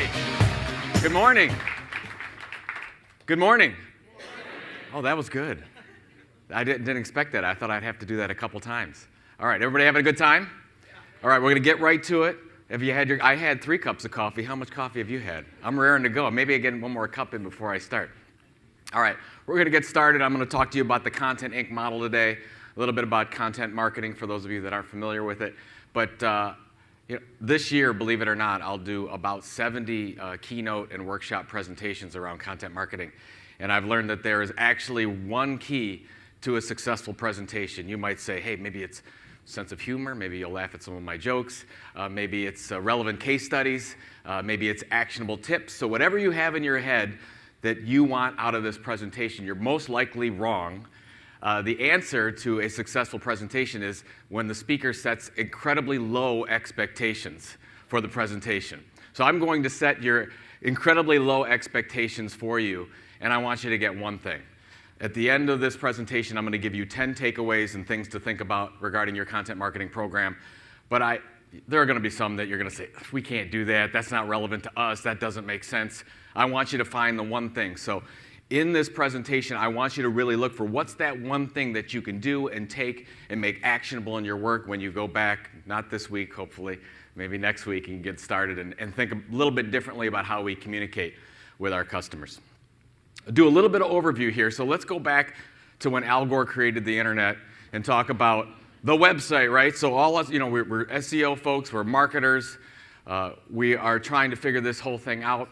right. Good morning. Good morning. Oh, that was good. I didn't expect that. I thought I'd have to do that a couple times. All right, everybody having a good time? All right, we're going to get right to it. I had 3 cups of coffee. How much coffee have you had? I'm raring to go. Maybe I get one more cup in before I start. All right, we're going to get started. I'm going to talk to you about the Content Inc. model today, a little bit about content marketing for those of you that aren't familiar with it. But this year, believe it or not, I'll do about 70 keynote and workshop presentations around content marketing. And I've learned that there is actually one key to a successful presentation. You might say, hey, maybe it's sense of humor, maybe you'll laugh at some of my jokes, maybe it's relevant case studies, maybe it's actionable tips. So whatever you have in your head that you want out of this presentation, you're most likely wrong. The answer to a successful presentation is when the speaker sets incredibly low expectations for the presentation. So I'm going to set your incredibly low expectations for you, and I want you to get one thing. At the end of this presentation, I'm going to give you 10 takeaways and things to think about regarding your content marketing program. But there are going to be some that you're going to say, we can't do that. That's not relevant to us. That doesn't make sense. I want you to find the one thing. So in this presentation, I want you to really look for what's that one thing that you can do and take and make actionable in your work when you go back, not this week, hopefully, maybe next week, and get started and think a little bit differently about how we communicate with our customers. I'll do a little bit of overview here. So let's go back to when Al Gore created the internet and talk about the website, right? So all us, we're SEO folks, we're marketers. We are trying to figure this whole thing out.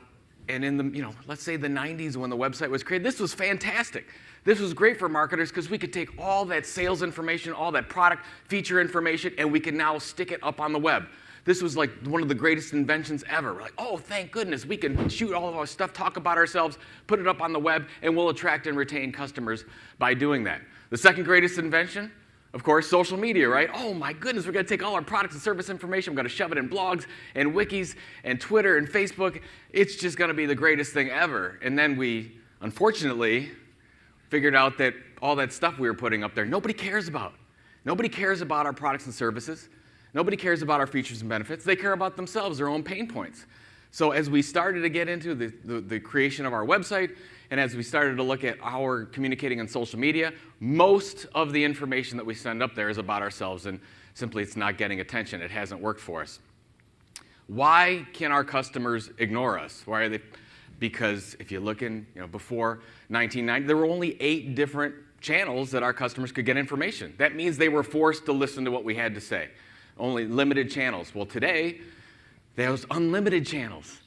And in the, let's say the 90s when the website was created, this was fantastic. This was great for marketers because we could take all that sales information, all that product feature information, and we can now stick it up on the web. This was like one of the greatest inventions ever. We're like, oh, thank goodness, we can shoot all of our stuff, talk about ourselves, put it up on the web, and we'll attract and retain customers by doing that. The second greatest invention, of course, social media, right? Oh my goodness, we're going to take all our products and service information, we're going to shove it in blogs and wikis and Twitter and Facebook. It's just going to be the greatest thing ever. And then we, unfortunately, figured out that all that stuff we were putting up there, nobody cares about. Nobody cares about our products and services. Nobody cares about our features and benefits. They care about themselves, their own pain points. So as we started to get into the creation of our website, and as we started to look at our communicating on social media, most of the information that we send up there is about ourselves, and simply it's not getting attention. It hasn't worked for us. Why can our customers ignore us? Why are they? Because if you look in, before 1990, there were only 8 different channels that our customers could get information. That means they were forced to listen to what we had to say. Only limited channels. Well, today, there's unlimited channels,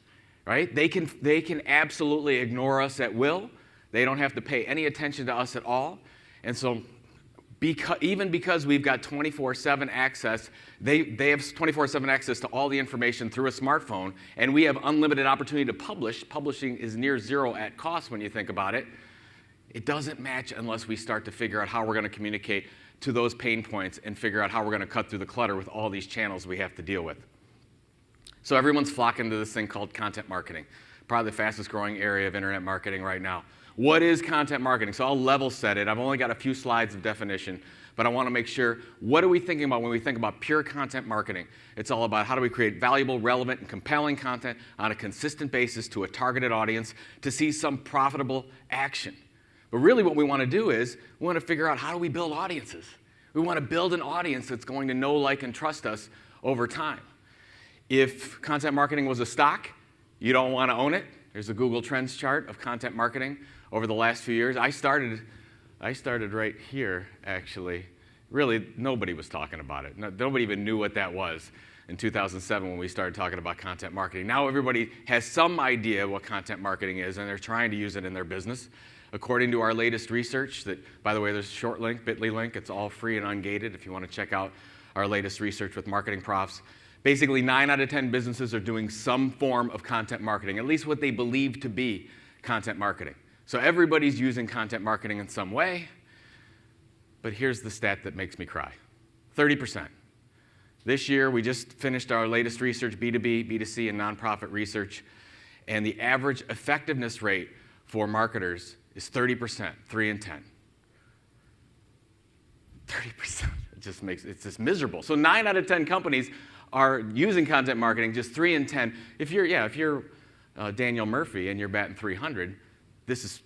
right? They can absolutely ignore us at will. They don't have to pay any attention to us at all. And so even because we've got 24/7 access, they have 24/7 access to all the information through a smartphone, and we have unlimited opportunity to publish. Publishing is near zero at cost when you think about it. It doesn't match unless we start to figure out how we're going to communicate to those pain points and figure out how we're going to cut through the clutter with all these channels we have to deal with. So everyone's flocking to this thing called content marketing, probably the fastest growing area of internet marketing right now. What is content marketing? So I'll level set it. I've only got a few slides of definition, but I want to make sure, what are we thinking about when we think about pure content marketing? It's all about how do we create valuable, relevant, and compelling content on a consistent basis to a targeted audience to see some profitable action. But really what we want to do is we want to figure out how do we build audiences. We want to build an audience that's going to know, like, and trust us over time. If content marketing was a stock, you don't want to own it. There's a Google Trends chart of content marketing over the last few years. I started right here, actually. Really, nobody was talking about it. Nobody even knew what that was in 2007 when we started talking about content marketing. Now everybody has some idea what content marketing is, and they're trying to use it in their business. According to our latest research, that, by the way, there's a short link, bit.ly link. It's all free and ungated if you want to check out our latest research with marketing profs. Basically, 9 out of 10 businesses are doing some form of content marketing, at least what they believe to be content marketing. So everybody's using content marketing in some way, but here's the stat that makes me cry. 30%. This year, we just finished our latest research, B2B, B2C, and nonprofit research, and the average effectiveness rate for marketers is 30%, 3 in 10. 30%. It's just miserable. So 9 out of 10 companies are using content marketing, just 3 in 10. If you're Daniel Murphy and you're batting 300, this is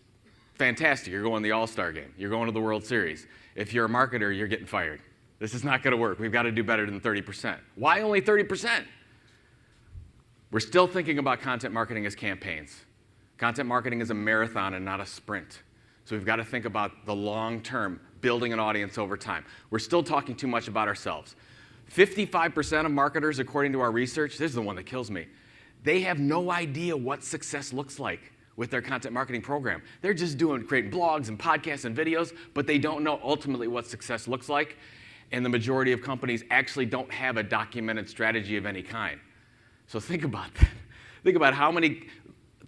fantastic. You're going to the All-Star game. You're going to the World Series. If you're a marketer, you're getting fired. This is not going to work. We've got to do better than 30%. Why only 30%? We're still thinking about content marketing as campaigns. Content marketing is a marathon and not a sprint. So we've got to think about the long term, building an audience over time. We're still talking too much about ourselves. 55% of marketers, according to our research, this is the one that kills me, they have no idea what success looks like with their content marketing program. They're just creating blogs and podcasts and videos, but they don't know ultimately what success looks like. And the majority of companies actually don't have a documented strategy of any kind. So think about that. Think about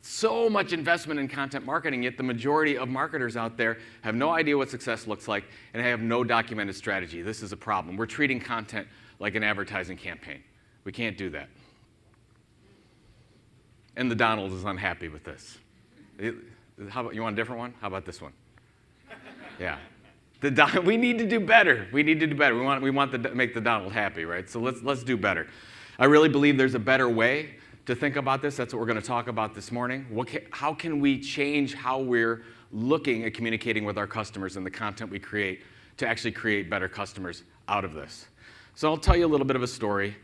so much investment in content marketing, yet the majority of marketers out there have no idea what success looks like and have no documented strategy. This is a problem. We're treating content like an advertising campaign. We can't do that. And the Donald is unhappy with this. How about, you want a different one? How about this one? Yeah. We need to do better. We need to do better. We want to make the Donald happy, right? So let's do better. I really believe there's a better way to think about this. That's what we're going to talk about this morning. How can we change how we're looking at communicating with our customers and the content we create to actually create better customers out of this? So I'll tell you a little bit of a story.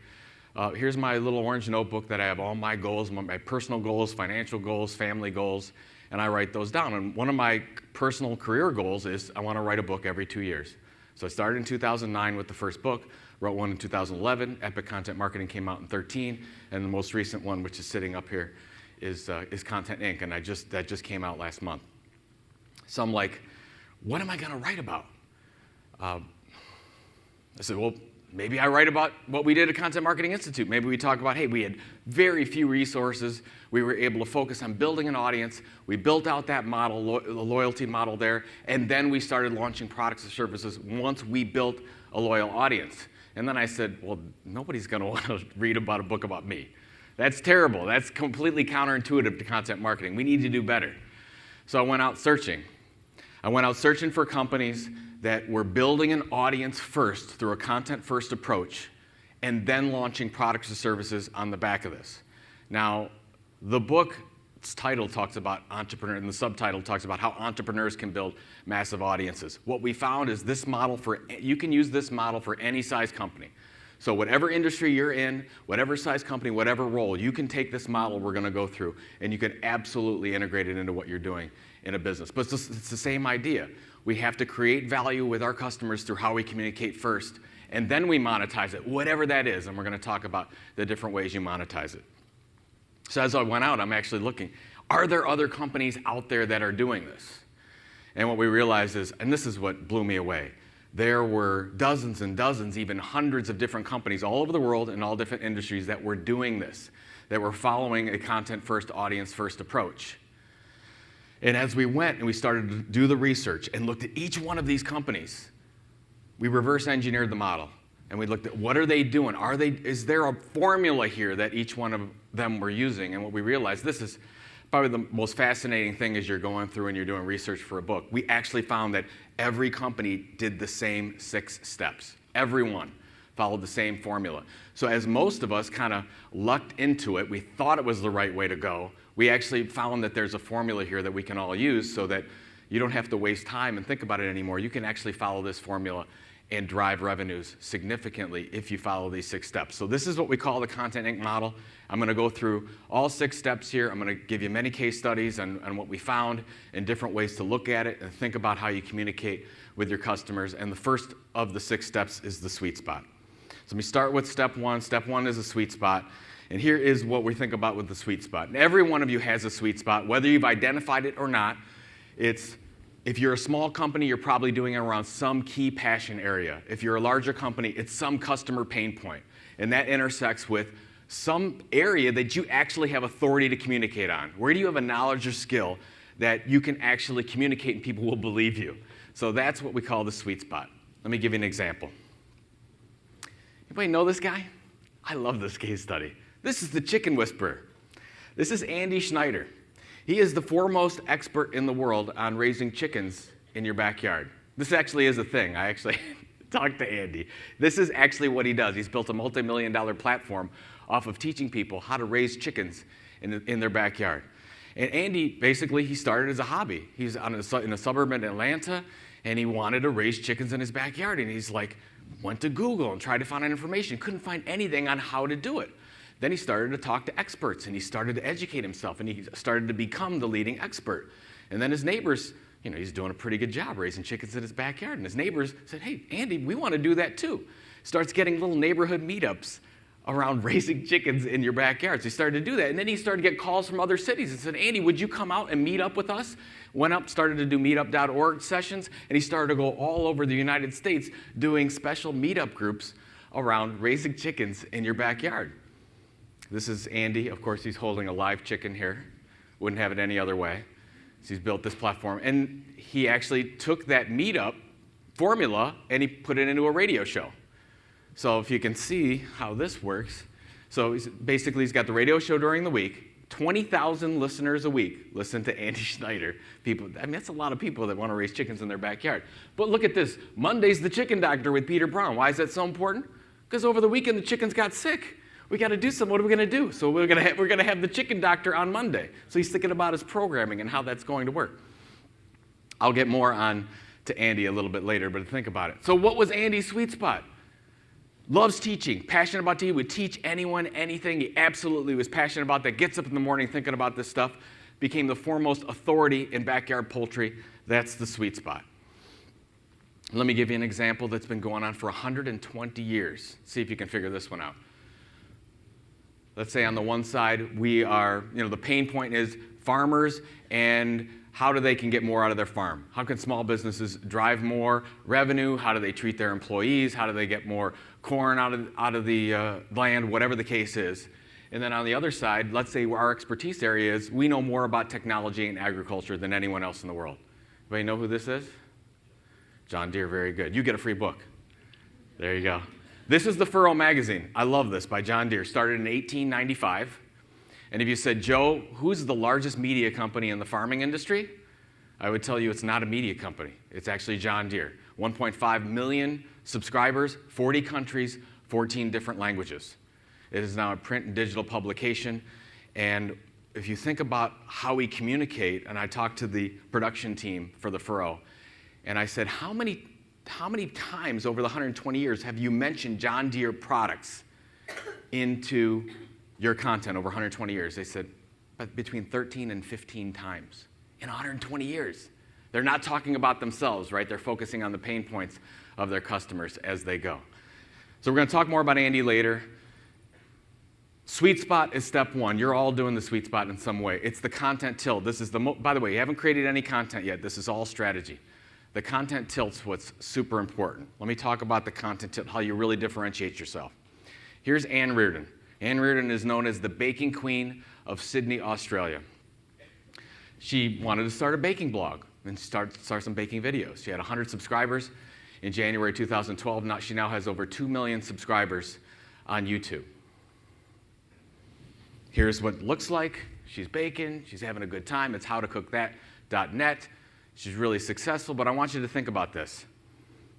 Here's my little orange notebook that I have all my goals, my personal goals, financial goals, family goals, and I write those down. And one of my personal career goals is I want to write a book every 2 years. So I started in 2009 with the first book, wrote one in 2011, Epic Content Marketing came out in 2013, and the most recent one, which is sitting up here, is Content Inc., and that just came out last month. So I'm like, what am I going to write about? I said, well, maybe I write about what we did at Content Marketing Institute. Maybe we talk about, hey, we had very few resources. We were able to focus on building an audience. We built out that model, the loyalty model there, and then we started launching products and services once we built a loyal audience. And then I said, well, nobody's going to want to read about a book about me. That's terrible. That's completely counterintuitive to content marketing. We need to do better. So I went out searching. I went out searching for companies that were building an audience first through a content-first approach and then launching products and services on the back of this. Now, the book's title talks about entrepreneur, and the subtitle talks about how entrepreneurs can build massive audiences. What we found is you can use this model for any size company. So whatever industry you're in, whatever size company, whatever role, you can take this model we're going to go through, and you can absolutely integrate it into what you're doing in a business. But it's the same idea. We have to create value with our customers through how we communicate first, and then we monetize it, whatever that is, and we're going to talk about the different ways you monetize it. So as I went out, I'm actually looking, are there other companies out there that are doing this? And what we realized is, and this is what blew me away, there were dozens and dozens, even hundreds of different companies all over the world in all different industries that were doing this, that were following a content-first, audience-first approach. And as we went and we started to do the research and looked at each one of these companies, we reverse engineered the model. And we looked at what are they doing? Is there a formula here that each one of them were using? And what we realized, this is probably the most fascinating thing as you're going through and you're doing research for a book. We actually found that every company did the same 6 steps. Everyone followed the same formula. So as most of us kind of lucked into it, we thought it was the right way to go. We actually found that there's a formula here that we can all use so that you don't have to waste time and think about it anymore. You can actually follow this formula and drive revenues significantly if you follow these 6 steps. So this is what we call the Content Inc. model. I'm going to go through all 6 steps here. I'm going to give you many case studies on what we found and different ways to look at it and think about how you communicate with your customers. And the first of the 6 steps is the sweet spot. So let me start with step 1. Step 1 is a sweet spot. And here is what we think about with the sweet spot. And every one of you has a sweet spot, whether you've identified it or not. If you're a small company, you're probably doing it around some key passion area. If you're a larger company, it's some customer pain point. And that intersects with some area that you actually have authority to communicate on. Where do you have a knowledge or skill that you can actually communicate and people will believe you? So that's what we call the sweet spot. Let me give you an example. Anybody know this guy? I love this case study. This is the chicken whisperer. This is Andy Schneider. He is the foremost expert in the world on raising chickens in your backyard. This actually is a thing. I actually talked to Andy. This is actually what he does. He's built a multi-million-dollar platform off of teaching people how to raise chickens in their backyard. And Andy, basically, he started as a hobby. He's in a suburb in Atlanta, and he wanted to raise chickens in his backyard. And he's like, went to Google and tried to find information, couldn't find anything on how to do it. Then he started to talk to experts, and he started to educate himself, and he started to become the leading expert. And then his neighbors, he's doing a pretty good job raising chickens in his backyard. And his neighbors said, hey, Andy, we want to do that too. Starts getting little neighborhood meetups around raising chickens in your backyard. So he started to do that. And then he started to get calls from other cities and said, Andy, would you come out and meet up with us? Went up, started to do meetup.org sessions, and he started to go all over the United States doing special meetup groups around raising chickens in your backyard. This is Andy. Of course, he's holding a live chicken here. Wouldn't have it any other way. So he's built this platform. And he actually took that meetup formula and he put it into a radio show. So if you can see how this works. So he's got the radio show during the week. 20,000 listeners a week listen to Andy Schneider. People, that's a lot of people that want to raise chickens in their backyard. But look at this. Monday's the Chicken Doctor with Peter Brown. Why is that so important? Because over the weekend the chickens got sick. We got to do something. What are we going to do? So we're going to have the Chicken Doctor on Monday. So he's thinking about his programming and how that's going to work. I'll get more on to Andy a little bit later, but think about it. So what was Andy's sweet spot? Loves teaching, passionate about teaching, would teach anyone, anything. He absolutely was passionate about that. Gets up in the morning thinking about this stuff. Became the foremost authority in backyard poultry. That's the sweet spot. Let me give you an example that's been going on for 120 years. See if you can figure this one out. Let's say on the one side, we are, the pain point is farmers and how they can get more out of their farm. How can small businesses drive more revenue? How do they treat their employees? How do they get more corn out of the land, whatever the case is. And then on the other side, let's say our expertise area is we know more about technology and agriculture than anyone else in the world. Anybody know who this is? John Deere, very good. You get a free book. There you go. This is the Furrow magazine. I love this, by John Deere. Started in 1895. And if you said, Joe, who's the largest media company in the farming industry? I would tell you it's not a media company. It's actually John Deere. 1.5 million subscribers, 40 countries, 14 different languages. It is now a print and digital publication. And if you think about how we communicate, and I talked to the production team for the Furrow, and I said, how many times over the 120 years have you mentioned John Deere products into your content over 120 years? They said between 13 and 15 times in 120 years. They're not talking about themselves, right? They're focusing on the pain points of their customers as they go. So we're going to talk more about Andy later. Sweet spot is step one. You're all doing the sweet spot in some way. It's the content tilt. This is by the way, you haven't created any content yet. This is all strategy. The content tilt's what's super important. Let me talk about the content tilt, how you really differentiate yourself. Here's Anne Reardon. Anne Reardon is known as the baking queen of Sydney, Australia. She wanted to start a baking blog and start some baking videos. She had 100 subscribers in January 2012. She now has over 2 million subscribers on YouTube. Here's what it looks like. She's baking. She's having a good time. It's howtocookthat.net. She's really successful, but I want you to think about this.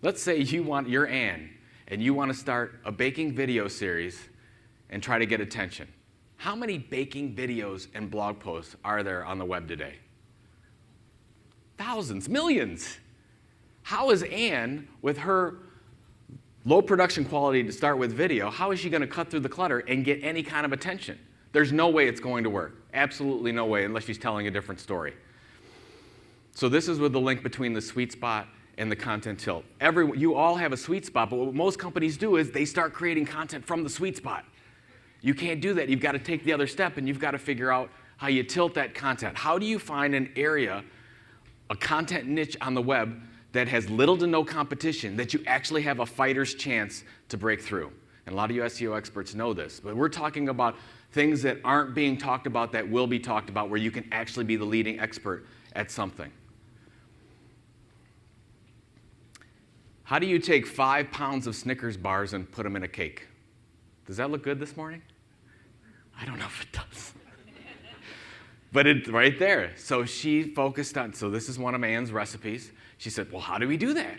Let's say you're Anne, and you want to start a baking video series and try to get attention. How many baking videos and blog posts are there on the web today? Thousands, millions. How is Anne, with her low production quality to start with video, how is she going to cut through the clutter and get any kind of attention? There's no way it's going to work. Absolutely no way, unless she's telling a different story. So this is with the link between the sweet spot and the content tilt. You all have a sweet spot, but what most companies do is they start creating content from the sweet spot. You can't do that. You've got to take the other step, and you've got to figure out how you tilt that content. How do you find an area, a content niche on the web that has little to no competition, that you actually have a fighter's chance to break through? And a lot of you SEO experts know this, but we're talking about things that aren't being talked about that will be talked about, where you can actually be the leading expert at something. How do you take 5 pounds of Snickers bars and put them in a cake? Does that look good this morning? I don't know if it does. But it's right there. So she focused on, so this is one of Anne's recipes. She said, well, how do we do that?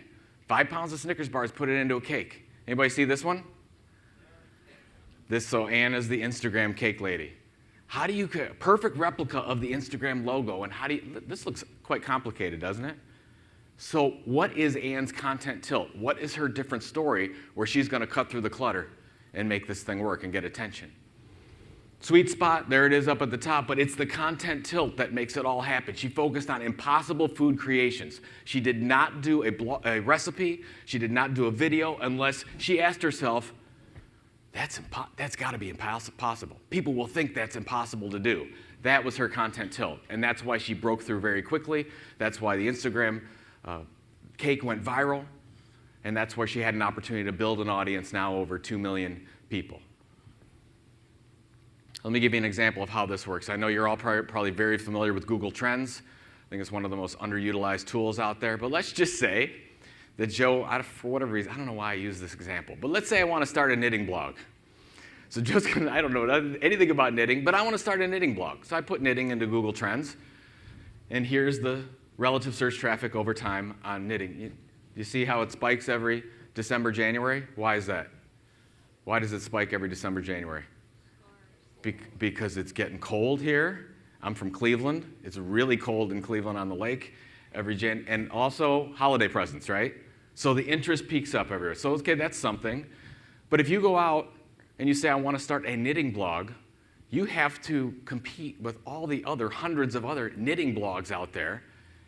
5 pounds of Snickers bars, put it into a cake. Anybody see this one? So Ann is the Instagram cake lady. How do you create a perfect replica of the Instagram logo? And this looks quite complicated, doesn't it? So what is Ann's content tilt? What is her different story where she's going to cut through the clutter and make this thing work and get attention? Sweet spot, there it is up at the top, but it's the content tilt that makes it all happen. She focused on impossible food creations. She did not do a recipe. She did not do a video unless she asked herself, that's got to be impossible. People will think that's impossible to do. That was her content tilt, and that's why she broke through very quickly. That's why the Instagram cake went viral, and that's where she had an opportunity to build an audience now over 2 million people. Let me give you an example of how this works. I know you're all probably very familiar with Google Trends. I think it's one of the most underutilized tools out there, but let's just say that Joe, for whatever reason, I don't know why I use this example, but let's say I want to start a knitting blog. So Joe's gonna, I don't know anything about knitting, but I want to start a knitting blog. So I put knitting into Google Trends, and here's the relative search traffic over time on knitting. You see how it spikes every December, January? Why is that? Why does it spike every December, January? Because it's getting cold here. I'm from Cleveland. It's really cold in Cleveland on the lake and also holiday presents, right? So the interest peaks up everywhere. So, okay, that's something. But if you go out and you say, I want to start a knitting blog, you have to compete with all the other hundreds of other knitting blogs out there,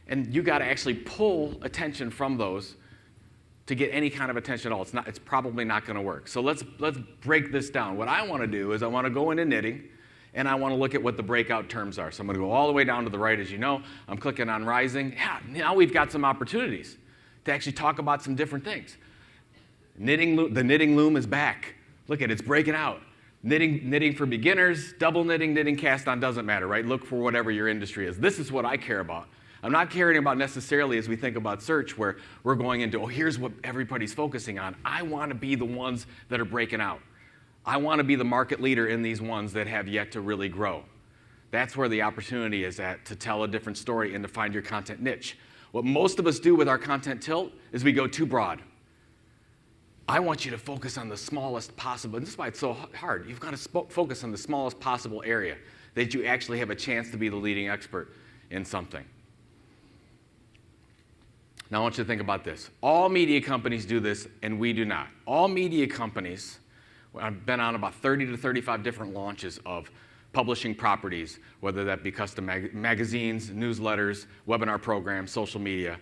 and you got to actually pull attention from those to get any kind of attention at all. It's probably not going to work. So let's break this down. What I want to do is I want to go into knitting, and I want to look at what the breakout terms are. So I'm going to go all the way down to the right, as you know. I'm clicking on rising. Yeah, now we've got some opportunities to actually talk about some different things. The knitting loom is back. Look at it, it's breaking out. Knitting for beginners, double knitting, knitting cast on, doesn't matter, right? Look for whatever your industry is. This is what I care about. I'm not caring about necessarily as we think about search where we're going into, here's what everybody's focusing on. I want to be the ones that are breaking out. I want to be the market leader in these ones that have yet to really grow. That's where the opportunity is at, to tell a different story and to find your content niche. What most of us do with our content tilt is we go too broad. I want you to focus on the smallest possible, and this is why it's so hard. You've got to focus on the smallest possible area that you actually have a chance to be the leading expert in something. Now I want you to think about this. All media companies do this, and we do not. All media companies, I've been on about 30 to 35 different launches of publishing properties, whether that be custom magazines, newsletters, webinar programs, social media.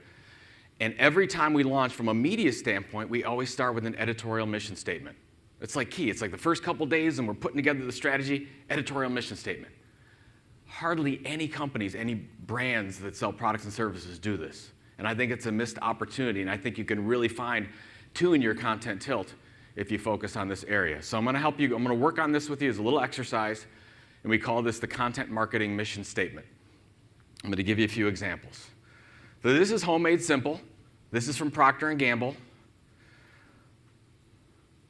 And every time we launch from a media standpoint, we always start with an editorial mission statement. It's like key. It's like the first couple days and we're putting together the strategy, editorial mission statement. Hardly any companies, any brands that sell products and services do this. And I think it's a missed opportunity, and I think you can really tune your content tilt if you focus on this area. So I'm going to help you. I'm going to work on this with you as a little exercise, and we call this the content marketing mission statement. I'm going to give you a few examples. So this is Homemade Simple. This is from Procter & Gamble.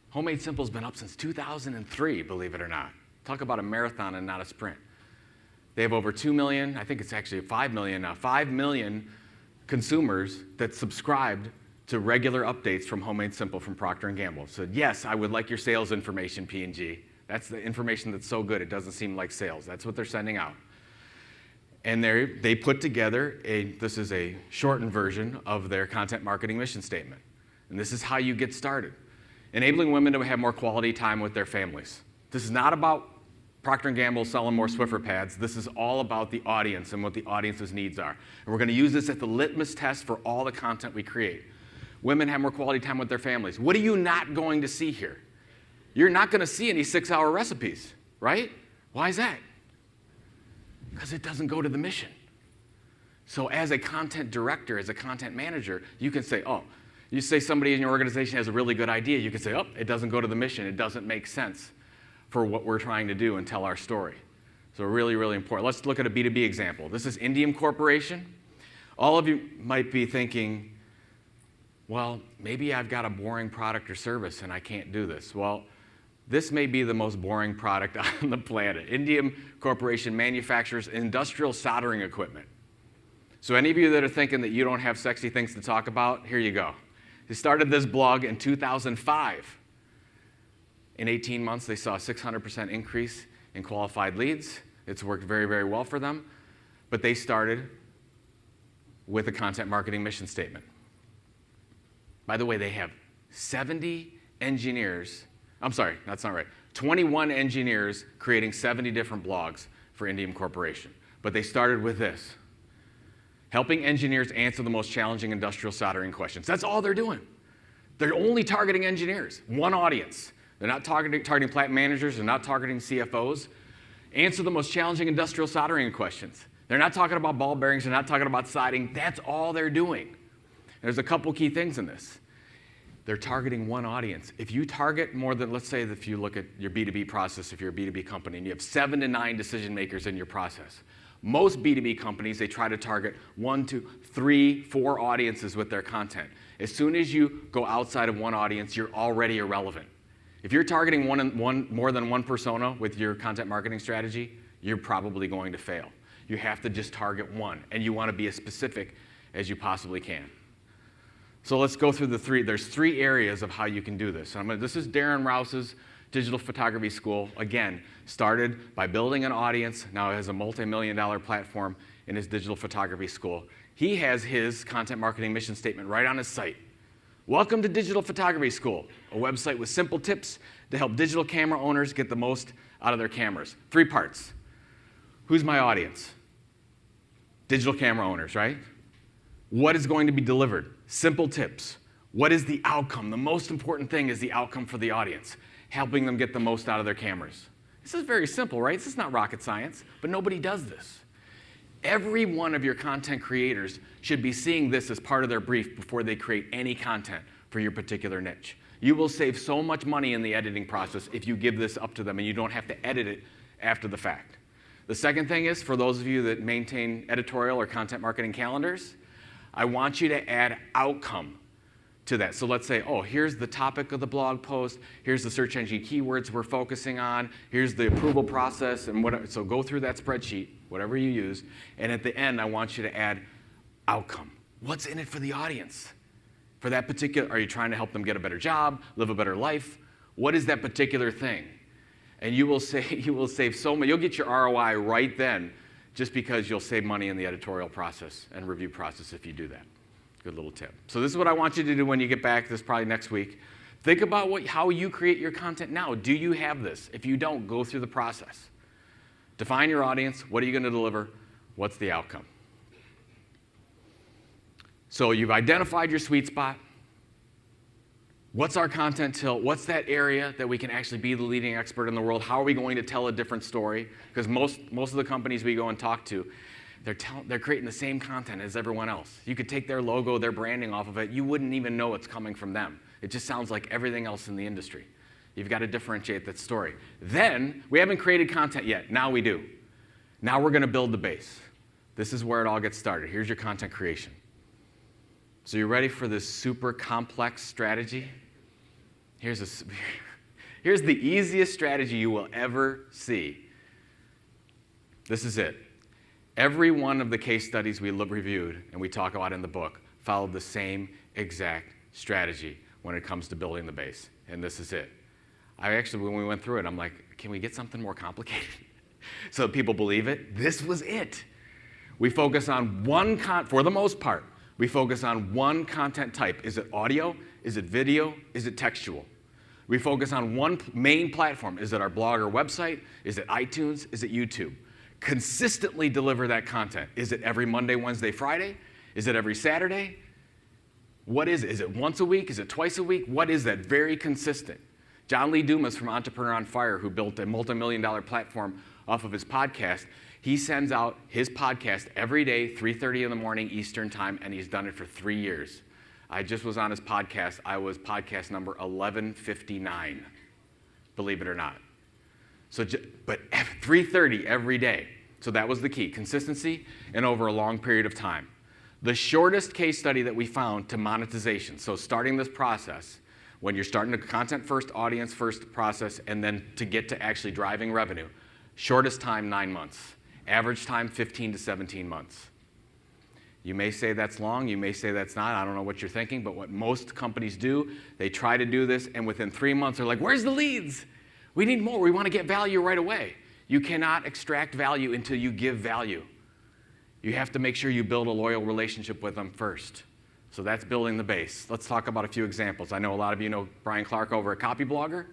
Homemade Simple's been up since 2003, believe it or not. Talk about a marathon and not a sprint. They have over 2 million, I think it's actually 5 million now, 5 million consumers that subscribed to regular updates from Homemade Simple from Procter & Gamble. So yes, I would like your sales information, P&G. That's the information that's so good, it doesn't seem like sales. That's what they're sending out. And they put together this is a shortened version of their content marketing mission statement. And this is how you get started. Enabling women to have more quality time with their families. This is not about Procter & Gamble selling more Swiffer pads. This is all about the audience and what the audience's needs are. And we're going to use this as the litmus test for all the content we create. Women have more quality time with their families. What are you not going to see here? You're not going to see any 6-hour recipes, right? Why is that? Because it doesn't go to the mission. So as a content director, as a content manager, you can say, you say somebody in your organization has a really good idea, you can say, it doesn't go to the mission. It doesn't make sense for what we're trying to do and tell our story. So really, really important. Let's look at a B2B example. This is Indium Corporation. All of you might be thinking, well, maybe I've got a boring product or service and I can't do this. Well, this may be the most boring product on the planet. Indium Corporation manufactures industrial soldering equipment. So any of you that are thinking that you don't have sexy things to talk about, here you go. They started this blog in 2005. In 18 months, they saw a 600% increase in qualified leads. It's worked very, very well for them. But they started with a content marketing mission statement. By the way, they have 70 engineers. I'm sorry, that's not right. 21 engineers creating 70 different blogs for Indium Corporation. But they started with this: helping engineers answer the most challenging industrial soldering questions. That's all they're doing. They're only targeting engineers, one audience. They're not targeting plant managers. They're not targeting CFOs. Answer the most challenging industrial soldering questions. They're not talking about ball bearings. They're not talking about siding. That's all they're doing. There's a couple key things in this. They're targeting one audience. If you target more than, let's say if you look at your B2B process, if you're a B2B company and you have 7 to 9 decision makers in your process, most B2B companies, they try to target 1, 2, 3, 4 audiences with their content. As soon as you go outside of one audience, you're already irrelevant. If you're targeting more than one persona with your content marketing strategy, you're probably going to fail. You have to just target one, and you want to be as specific as you possibly can. So let's go through the 3. There's 3 areas of how you can do this. This is Darren Rouse's digital photography school. Again, started by building an audience. Now it has a multi-million-dollar platform in his digital photography school. He has his content marketing mission statement right on his site. Welcome to Digital Photography School, a website with simple tips to help digital camera owners get the most out of their cameras. 3 parts. Who's my audience? Digital camera owners, right? What is going to be delivered? Simple tips. What is the outcome? The most important thing is the outcome for the audience, helping them get the most out of their cameras. This is very simple, right? This is not rocket science, but nobody does this. Every one of your content creators should be seeing this as part of their brief before they create any content for your particular niche. You will save so much money in the editing process if you give this up to them and you don't have to edit it after the fact. The second thing is, for those of you that maintain editorial or content marketing calendars, I want you to add outcome to that. So let's say, oh, here's the topic of the blog post, here's the search engine keywords we're focusing on, here's the approval process, and whatever. So go through that spreadsheet, whatever you use, and at the end, I want you to add outcome. What's in it for the audience? For that particular, are you trying to help them get a better job, live a better life? What is that particular thing? And you will save so much. You'll get your ROI right then, just because you'll save money in the editorial process and review process if you do that. Good little tip. So this is what I want you to do when you get back. This is probably next week. Think about how you create your content now. Do you have this? If you don't, go through the process. Define your audience. What are you going to deliver? What's the outcome? So you've identified your sweet spot. What's our content tilt? What's that area that we can actually be the leading expert in the world? How are we going to tell a different story? Because most of the companies we go and talk to, they're creating the same content as everyone else. You could take their logo, their branding off of it. You wouldn't even know it's coming from them. It just sounds like everything else in the industry. You've got to differentiate that story. Then, we haven't created content yet. Now we do. Now we're going to build the base. This is where it all gets started. Here's your content creation. So you ready for this super complex strategy? Here's the easiest strategy you will ever see. This is it. Every one of the case studies we reviewed and we talk about in the book followed the same exact strategy when it comes to building the base. And this is it. When we went through it, I'm like, can we get something more complicated so that people believe it? This was it. We focus on for the most part, we focus on one content type. Is it audio? Is it video? Is it textual? We focus on one main platform. Is it our blog or website? Is it iTunes? Is it YouTube? Consistently deliver that content. Is it every Monday, Wednesday, Friday? Is it every Saturday? What is it? Is it once a week? Is it twice a week? What is that? Very consistent. John Lee Dumas from Entrepreneur on Fire, who built a multi-million-dollar platform off of his podcast, he sends out his podcast every day, 3:30 in the morning Eastern time, and he's done it for 3 years. I just was on his podcast. I was podcast number 1159, believe it or not. But 3:30 every day. So that was the key, consistency and over a long period of time. The shortest case study that we found to monetization, so starting this process, when you're starting the content first, audience first process, and then to get to actually driving revenue, shortest time, 9 months. Average time, 15 to 17 months. You may say that's long, you may say that's not, I don't know what you're thinking, but what most companies do, they try to do this, and within 3 months, they're like, where's the leads? We need more, we want to get value right away. You cannot extract value until you give value. You have to make sure you build a loyal relationship with them first. So that's building the base. Let's talk about a few examples. I know a lot of you know Brian Clark over at Copyblogger.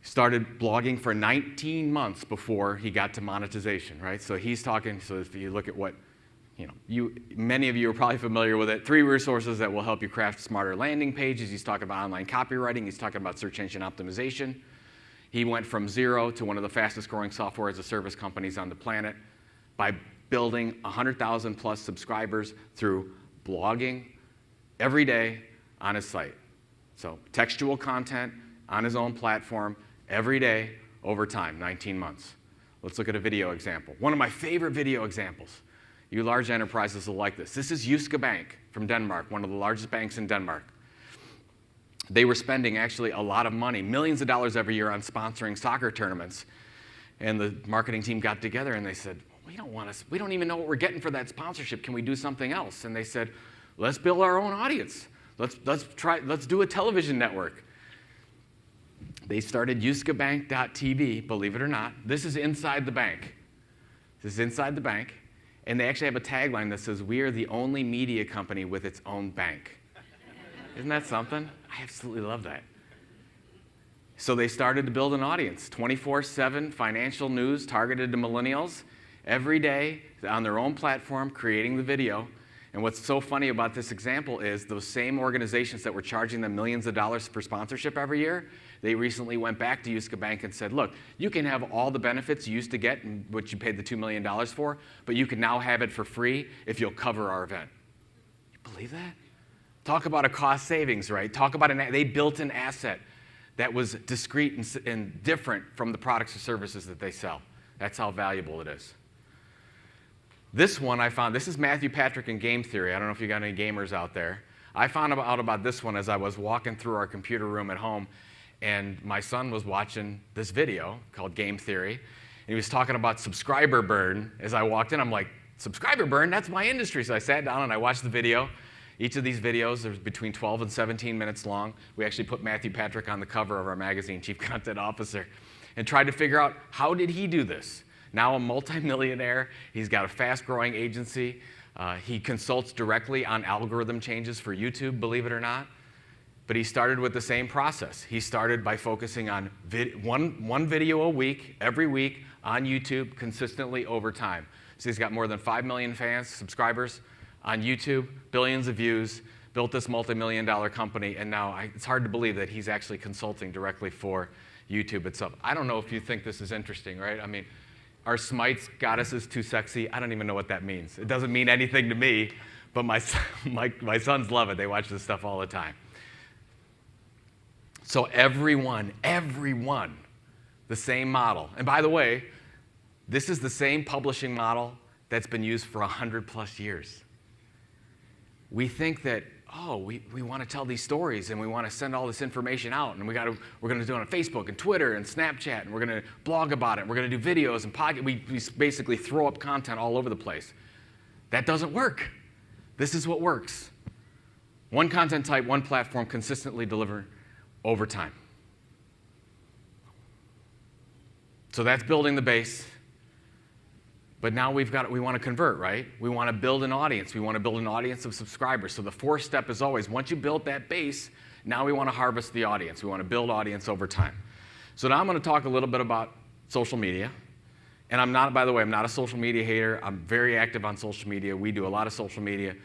He started blogging for 19 months before he got to monetization, right? So he's talking, so if you look at what, many of you are probably familiar with it, 3 resources that will help you craft smarter landing pages. He's talking about online copywriting. He's talking about search engine optimization. He went from 0 to one of the fastest growing software as a service companies on the planet by building 100,000 plus subscribers through blogging every day on his site. So textual content on his own platform every day over time, 19 months. Let's look at a video example. One of my favorite video examples. You large enterprises will like this. This is Jyske Bank from Denmark, one of the largest banks in Denmark. They were spending actually a lot of money, millions of dollars every year on sponsoring soccer tournaments. And the marketing team got together and they said, we don't even know what we're getting for that sponsorship. Can we do something else? And they said, let's build our own audience. Let's do a television network. They started JyskeBank.tv, believe it or not. This is inside the bank. This is inside the bank. And they actually have a tagline that says, we are the only media company with its own bank. Isn't that something? I absolutely love that. So they started to build an audience, 24/7 financial news targeted to millennials, every day on their own platform, creating the video. And what's so funny about this example is those same organizations that were charging them millions of dollars for sponsorship every year, they recently went back to Jyske Bank and said, look, you can have all the benefits you used to get, which you paid the $2 million for, but you can now have it for free if you'll cover our event. You believe that? Talk about a cost savings, right? Talk about they built an asset that was discrete and different from the products or services that they sell. That's how valuable it is. This one I found, this is Matthew Patrick and game theory. I don't know if you got any gamers out there. I found out about this one as I was walking through our computer room at home, and my son was watching this video called Game Theory, and he was talking about subscriber burn. As I walked in, I'm like, subscriber burn? That's my industry. So I sat down and I watched the video. Each of these videos are between 12 and 17 minutes long. We actually put Matthew Patrick on the cover of our magazine, Chief Content Officer, and tried to figure out how did he do this? Now a multimillionaire, he's got a fast-growing agency. He consults directly on algorithm changes for YouTube, believe it or not. But he started with the same process. He started by focusing on one video a week, every week, on YouTube, consistently over time. So he's got more than 5 million fans, subscribers on YouTube, billions of views, built this multi-million-dollar company, and now it's hard to believe that he's actually consulting directly for YouTube itself. I don't know if you think this is interesting, right? I mean, our Smites goddess is too sexy. I don't even know what that means. It doesn't mean anything to me, but my sons love it. They watch this stuff all the time. So everyone, the same model. And by the way, this is the same publishing model that's been used for 100 plus years. We think that, we want to tell these stories and we want to send all this information out and we're going to do it on Facebook and Twitter and Snapchat and we're going to blog about it. We're going to do videos and podcasts. We basically throw up content all over the place. That doesn't work. This is what works. One content type, one platform, consistently deliver over time. So that's building the base. But now we want to convert, right? We want to build an audience. We want to build an audience of subscribers. So the 4th step is always, once you build that base, now we want to harvest the audience. We want to build audience over time. So now I'm going to talk a little bit about social media. And I'm not, by the way, I'm not a social media hater. I'm very active on social media. We do a lot of social media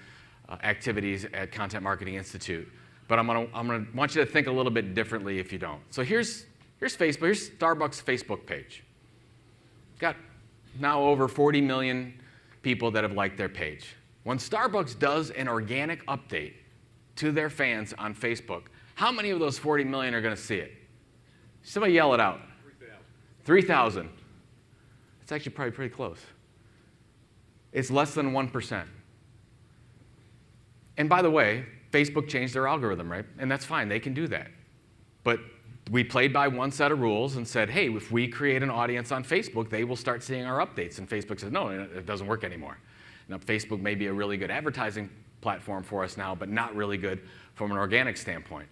activities at Content Marketing Institute. But I'm going to want you to think a little bit differently if you don't. So here's Facebook. Here's Starbucks' Facebook page. Got now over 40 million people that have liked their page. When Starbucks does an organic update to their fans on Facebook, how many of those 40 million are going to see it? Somebody yell it out. 3,000. It's actually probably pretty close. It's less than 1%. And by the way, Facebook changed their algorithm, right? And that's fine, they can do that. But we played by one set of rules and said, hey, if we create an audience on Facebook, they will start seeing our updates. And Facebook says, no, it doesn't work anymore. Now, Facebook may be a really good advertising platform for us now, but not really good from an organic standpoint.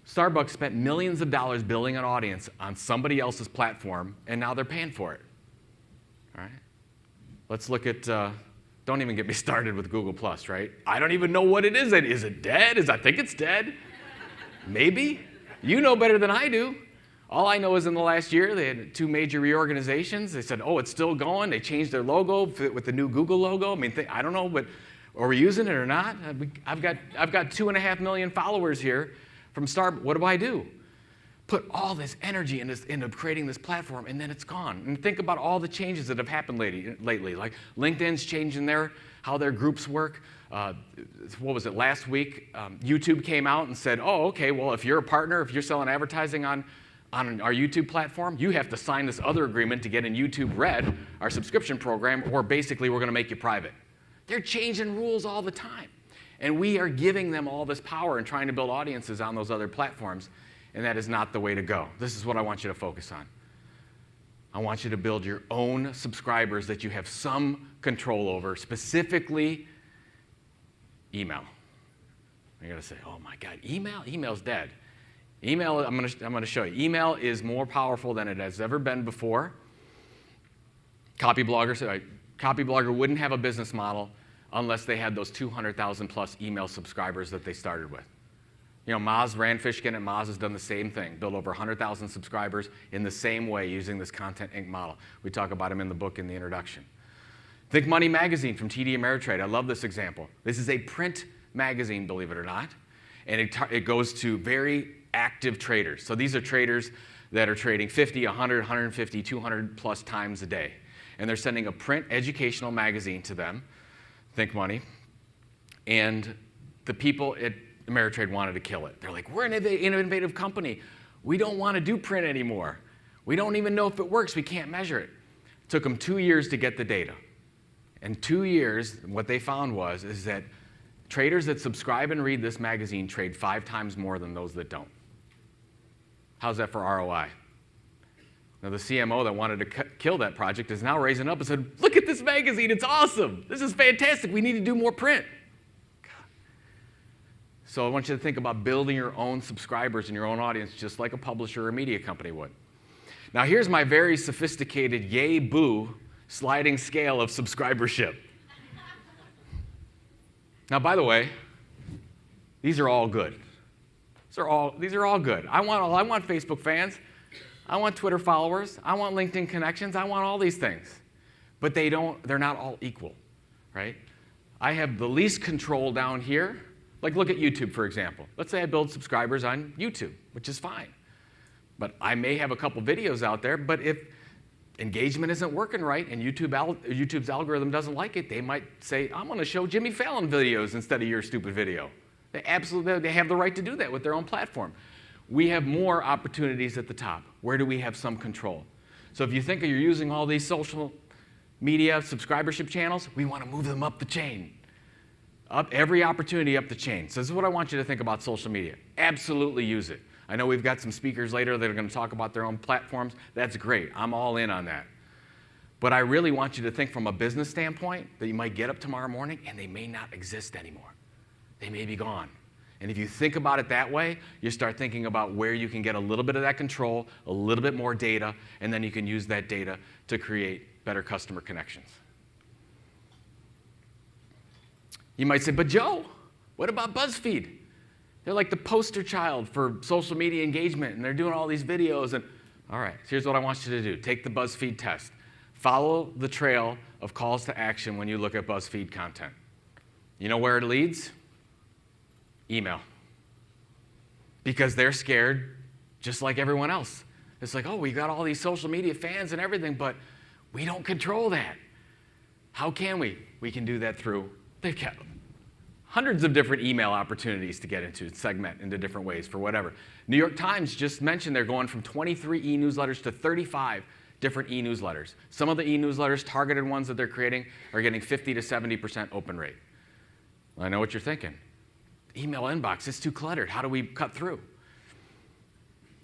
Starbucks spent millions of dollars building an audience on somebody else's platform, and now they're paying for it. All right? Let's look at, don't even get me started with Google+, right? I don't even know what it is. Is it dead? I think it's dead. Maybe. You know better than I do. All I know is in the last year, they had 2 major reorganizations. They said, oh, it's still going. They changed their logo with the new Google logo. I mean, I don't know, but are we using it or not? I've got 2.5 million followers here from Starbucks. What do? Put all this energy into creating this platform, and then it's gone. And think about all the changes that have happened lately. Like LinkedIn's changing how their groups work. What was it, last week? YouTube came out and said, oh, okay, well, if you're a partner, if you're selling advertising on our YouTube platform, you have to sign this other agreement to get in YouTube Red, our subscription program, or basically we're going to make you private. They're changing rules all the time. And we are giving them all this power and trying to build audiences on those other platforms, and that is not the way to go. This is what I want you to focus on. I want you to build your own subscribers that you have some control over, specifically email. You're going to say, oh my God, email? Email's dead. Email, I'm going to show you. Email is more powerful than it has ever been before. Copyblogger wouldn't have a business model unless they had those 200,000 plus email subscribers that they started with. You know, Moz, Rand Fishkin at Moz has done the same thing, built over 100,000 subscribers in the same way using this Content Inc. model. We talk about him in the book in the introduction. Think Money Magazine from TD Ameritrade. I love this example. This is a print magazine, believe it or not, and it goes to very active traders. So these are traders that are trading 50, 100, 150, 200 plus times a day. And they're sending a print educational magazine to them, Think Money, and the people at Ameritrade wanted to kill it. They're like, we're an innovative company. We don't want to do print anymore. We don't even know if it works. We can't measure it. It took them 2 years to get the data. In 2 years, what they found is that traders that subscribe and read this magazine trade 5 times more than those that don't. How's that for ROI? Now, the CMO that wanted to kill that project is now raising up and said, look at this magazine, it's awesome. This is fantastic. We need to do more print. So I want you to think about building your own subscribers and your own audience just like a publisher or a media company would. Now, here's my very sophisticated yay boo sliding scale of subscribership. Now, by the way, these are all good. These are all good. I want Facebook fans. I want Twitter followers. I want LinkedIn connections. I want all these things. But they're not all equal, right? I have the least control down here. Like look at YouTube, for example. Let's say I build subscribers on YouTube, which is fine. But I may have a couple videos out there, but if engagement isn't working right and YouTube's algorithm doesn't like it, they might say, I'm going to show Jimmy Fallon videos instead of your stupid video. They have the right to do that with their own platform. We have more opportunities at the top. Where do we have some control? So if you think you're using all these social media subscribership channels, we want to move them up the chain. Up every opportunity up the chain. So this is what I want you to think about social media. Absolutely use it. I know we've got some speakers later that are going to talk about their own platforms. That's great. I'm all in on that. But I really want you to think from a business standpoint that you might get up tomorrow morning and they may not exist anymore. They may be gone. And if you think about it that way, you start thinking about where you can get a little bit of that control, a little bit more data, and then you can use that data to create better customer connections. You might say, but Joe, what about BuzzFeed? They're like the poster child for social media engagement, and they're doing all these videos. And all right, here's what I want you to do. Take the BuzzFeed test. Follow the trail of calls to action when you look at BuzzFeed content. You know where it leads? Email. Because they're scared just like everyone else. It's like, oh, we got all these social media fans and everything, but we don't control that. How can we? We can do that through, they've got hundreds of different email opportunities to get into, segment into different ways for whatever. New York Times just mentioned they're going from 23 e-newsletters to 35 different e-newsletters. Some of the e-newsletters, targeted ones that they're creating, are getting 50 to 70% open rate. Well, I know what you're thinking. Email inbox, it's too cluttered. How do we cut through?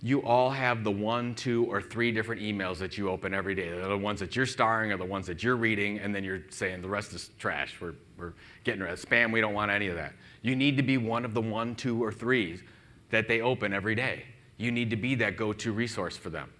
you all have the 1, 2, or 3 different emails that you open every day. They're the ones that you're starring or the ones that you're reading, and then you're saying the rest is trash. We're getting rid of spam. We don't want any of that. You need to be one of the 1, 2, or 3 that they open every day. You need to be that go-to resource for them.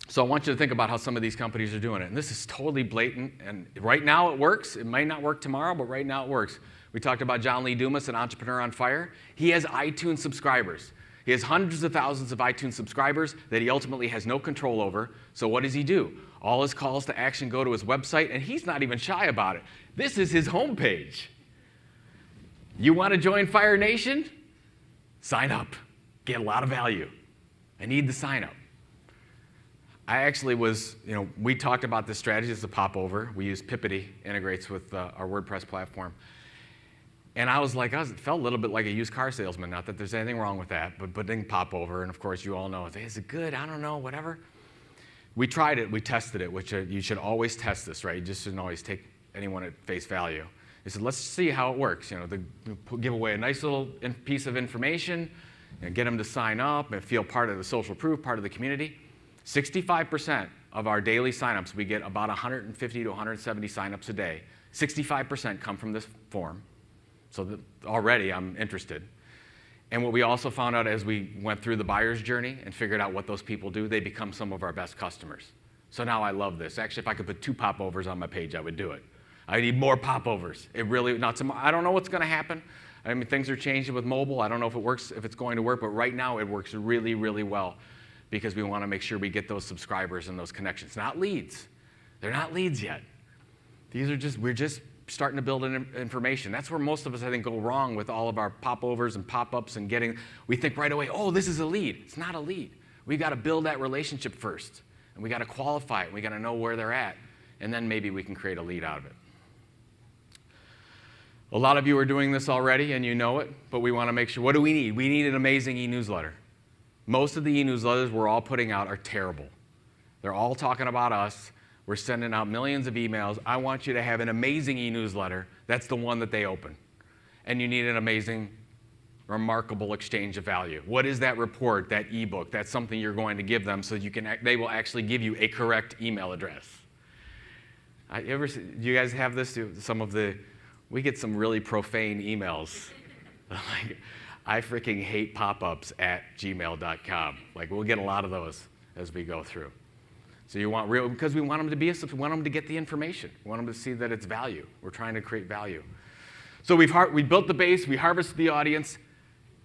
So I want you to think about how some of these companies are doing it. And this is totally blatant, and right now it works. It might not work tomorrow, but right now it works. We talked about John Lee Dumas, an entrepreneur on fire. He has iTunes subscribers. He has hundreds of thousands of iTunes subscribers that he ultimately has no control over. So what does he do? All his calls to action go to his website, and he's not even shy about it. This is his homepage. You want to join Fire Nation? Sign up. Get a lot of value. I need the sign up. I actually was, we talked about this strategy as a popover. We use Pippity, integrates with our WordPress platform. And I was like, felt a little bit like a used car salesman. Not that there's anything wrong with that, but putting popover, and of course you all know, is it good? I don't know, whatever. We tried it, we tested it, which you should always test this, right? You just shouldn't always take anyone at face value. They said, let's see how it works. They give away a nice little piece of information, and get them to sign up and feel part of the social proof, part of the community. 65% of our daily signups, we get about 150 to 170 signups a day. 65% come from this form. So already I'm interested. And what we also found out as we went through the buyer's journey and figured out what those people do, they become some of our best customers. So now I love this. Actually, if I could put 2 popovers on my page, I would do it. I need more popovers. I don't know what's going to happen. I mean, things are changing with mobile. I don't know if it works, if it's going to work, but right now it works really, really well because we want to make sure we get those subscribers and those connections. Not leads. They're not leads yet. We're just starting to build information. That's where most of us, I think, go wrong with all of our popovers and pop-ups and we think right away, oh, this is a lead. It's not a lead. We've got to build that relationship first, and we got to qualify it. We got to know where they're at, and then maybe we can create a lead out of it. A lot of you are doing this already, and you know it, but we want to make sure, what do we need? We need an amazing e-newsletter. Most of the e-newsletters we're all putting out are terrible. They're all talking about us. We're sending out millions of emails. I want you to have an amazing e-newsletter. That's the one that they open. And you need an amazing, remarkable exchange of value. What is that report, that ebook? That's something you're going to give them so they will actually give you a correct email address. Do you guys have this? We get some really profane emails. Like, I freaking hate pop-ups at gmail.com. We'll get a lot of those as we go through. So you want real, because we want them we want them to get the information. We want them to see that it's value. We're trying to create value. So we built the base, we harvested the audience.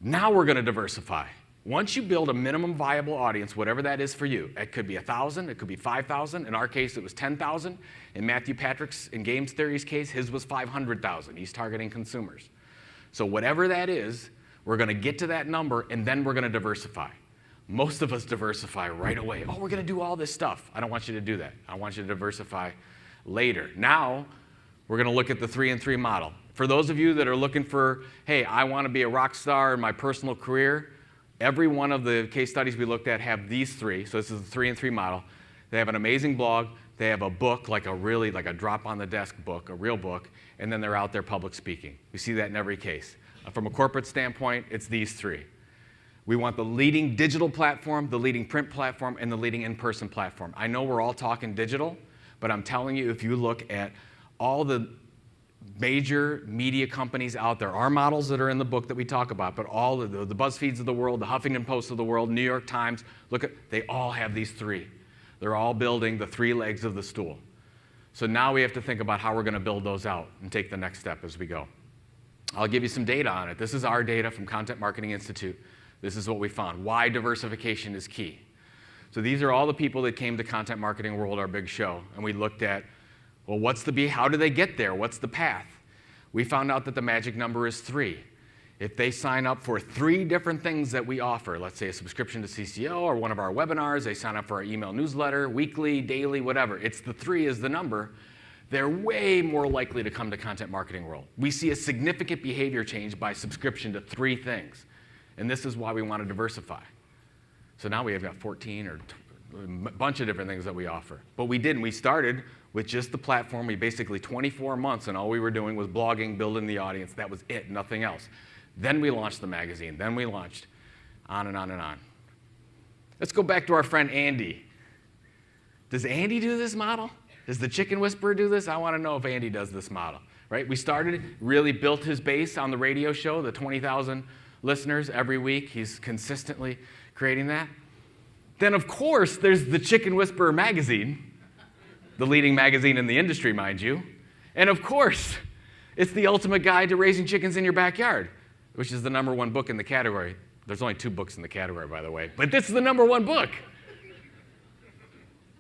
Now we're going to diversify. Once you build a minimum viable audience, whatever that is for you, it could be 1,000, it could be 5,000. In our case, it was 10,000. In Matthew Patrick's, in Games Theory's case, his was 500,000. He's targeting consumers. So whatever that is, we're going to get to that number, and then we're going to diversify. Most of us diversify right away. Oh, we're going to do all this stuff. I don't want you to do that. I want you to diversify later. Now, we're going to look at the 3-and-3 model. For those of you that are looking for, hey, I want to be a rock star in my personal career, every one of the case studies we looked at have these 3. So this is the 3-and-3 model. They have an amazing blog. They have a book, like a drop-on-the-desk book, a real book, and then they're out there public speaking. We see that in every case. From a corporate standpoint, it's these 3. We want the leading digital platform, the leading print platform, and the leading in-person platform. I know we're all talking digital, but I'm telling you, if you look at all the major media companies out there, our models that are in the book that we talk about, but all of the BuzzFeeds of the world, the Huffington Post of the world, New York Times, they all have these 3. They're all building the 3 legs of the stool. So now we have to think about how we're going to build those out and take the next step as we go. I'll give you some data on it. This is our data from Content Marketing Institute. This is what we found. Why diversification is key. So these are all the people that came to Content Marketing World, our big show, and we looked at, well, how do they get there? What's the path? We found out that the magic number is 3. If they sign up for 3 different things that we offer, let's say a subscription to CCO or one of our webinars, they sign up for our email newsletter, weekly, daily, whatever, it's the 3 is the number, they're way more likely to come to Content Marketing World. We see a significant behavior change by subscription to 3 things. And this is why we want to diversify. So now we have got 14 or a bunch of different things that we offer. But we didn't. We started with just the platform. We basically 24 months, and all we were doing was blogging, building the audience. That was it, nothing else. Then we launched the magazine. Then we launched On and on and on. Let's go back to our friend Andy. Does Andy do this model? Does the Chicken Whisperer do this? I want to know if Andy does this model, right? We started, really built his base on the radio show, the 20,000 listeners every week. He's consistently creating that. Then, of course, there's the Chicken Whisperer magazine, the leading magazine in the industry, mind you. And, of course, it's the ultimate guide to raising chickens in your backyard, which is the #1 book in the category. There's only 2 books in the category, by the way, but this is the #1 book.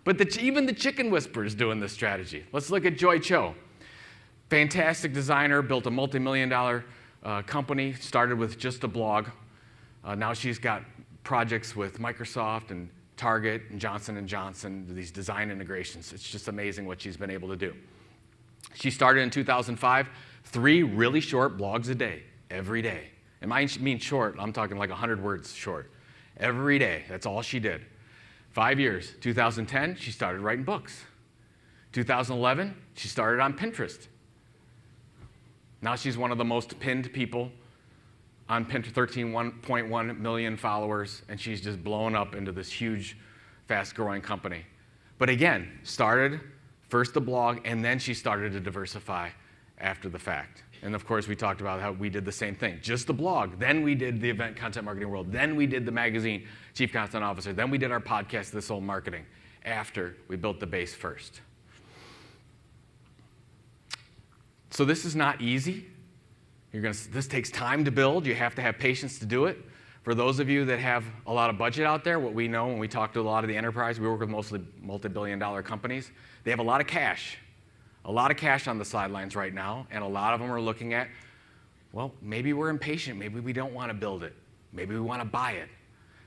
But even the Chicken Whisperer is doing this strategy. Let's look at Joy Cho. Fantastic designer, built a multi-million-dollar company, started with just a blog. Now she's got projects with Microsoft and Target and Johnson & Johnson, these design integrations. It's just amazing what she's been able to do. She started in 2005, 3 really short blogs a day, every day. And I mean short, I'm talking like 100 words short. Every day, that's all she did. 5 years, 2010, she started writing books. 2011, she started on Pinterest. Now she's one of the most pinned people on Pinterest, 13.1 million followers, and she's just blown up into this huge, fast-growing company. But again, started first the blog, and then she started to diversify after the fact. And of course, we talked about how we did the same thing. Just the blog, then we did the event content marketing world, then we did the magazine chief content officer, then we did our podcast, This Old Marketing, after we built the base first. So this is not easy. This takes time to build. You have to have patience to do it. For those of you that have a lot of budget out there, what we know when we talk to a lot of the enterprise, we work with mostly multi-billion-dollar companies, they have a lot of cash on the sidelines right now, and a lot of them are looking at, well, maybe we're impatient, maybe we don't want to build it, maybe we want to buy it.